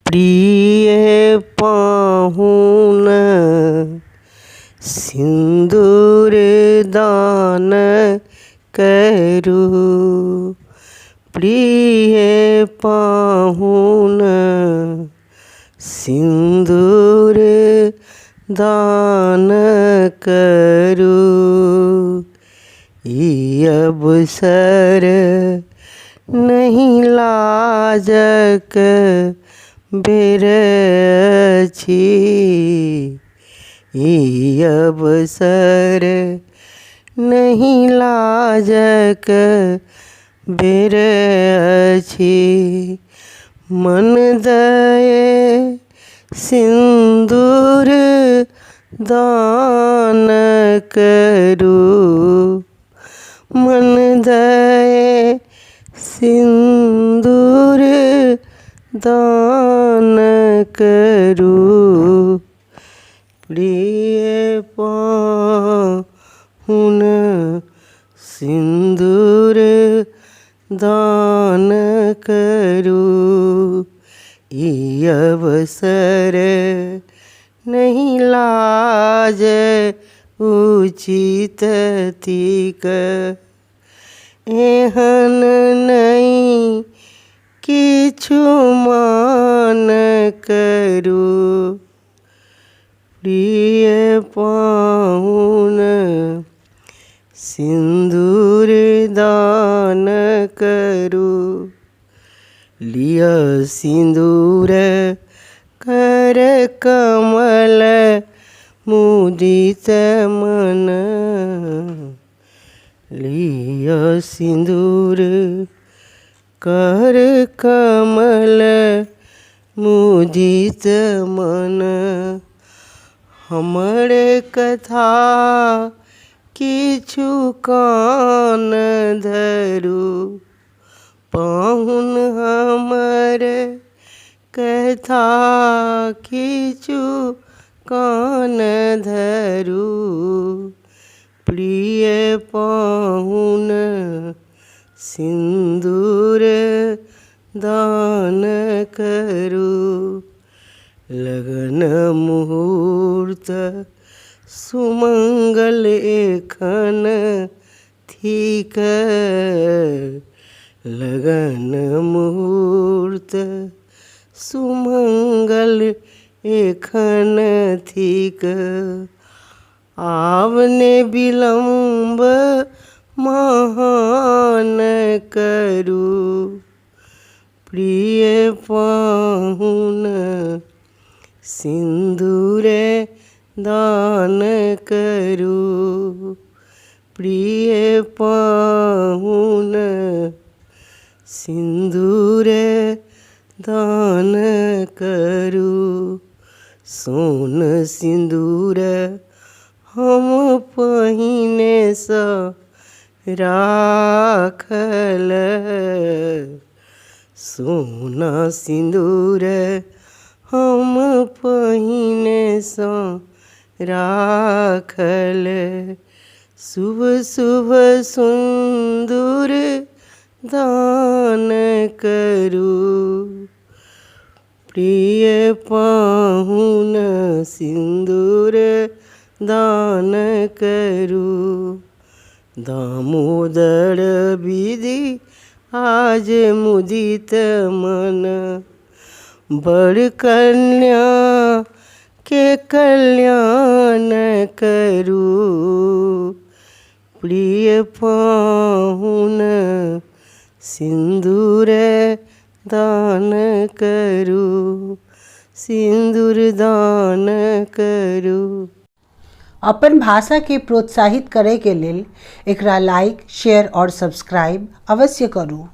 प्रिय पाहुन सिंदूर दान करू। प्रिय पाहुन सिंदूर दान करू। ई अवसर नहीं लाजक बेर अछि। ई अवसर नहीं लाजक बेर अछि। मन दए सिंदूर दान करू। मन दए सिंदूर दान करू। प्रिय पाहुन सिंदूर दान करू। ई अवसर नहीं लाज उचित थिक। एहन नहीं किछु मान करू। प्रिय पाहुन सिंदूर दान करू। लिय सिंदूर कर कमल मुदित मन। लिय सिंदूर कर कमल मुदित मन। हमर कथा किछु कान धरू। पाहुन हमर कथा किछु कान धरू। प्रिय पाहुन सिंदूर दान करू। लगन मुहूर्त सुमंगल एखन थिक। लगन मुहूर्त सुमंगल एखन थिक। आब ने विलम्ब महान करू। प्रिय पाहुन सिंदूर दान करू। प्रिय पाहुन सिंदूर दान करू। सोन सिंदूर हम पहिने सँ राखल। सोना सिंदूर हम पहिने सँ राखल। शुभ शुभ सिंदूर दान करू। प्रिय पाहुन सिंदूर दान करू। दामोदर विधि आज मुदित मन। बड़ कन्या के कल्याण करू। प्रिय पाहुन सिंदूर दान करू। सिंदूर दान करू। अपन भाषा के प्रोत्साहित करे के लेल एकरा लाइक, शेयर और सब्सक्राइब अवश्य करू।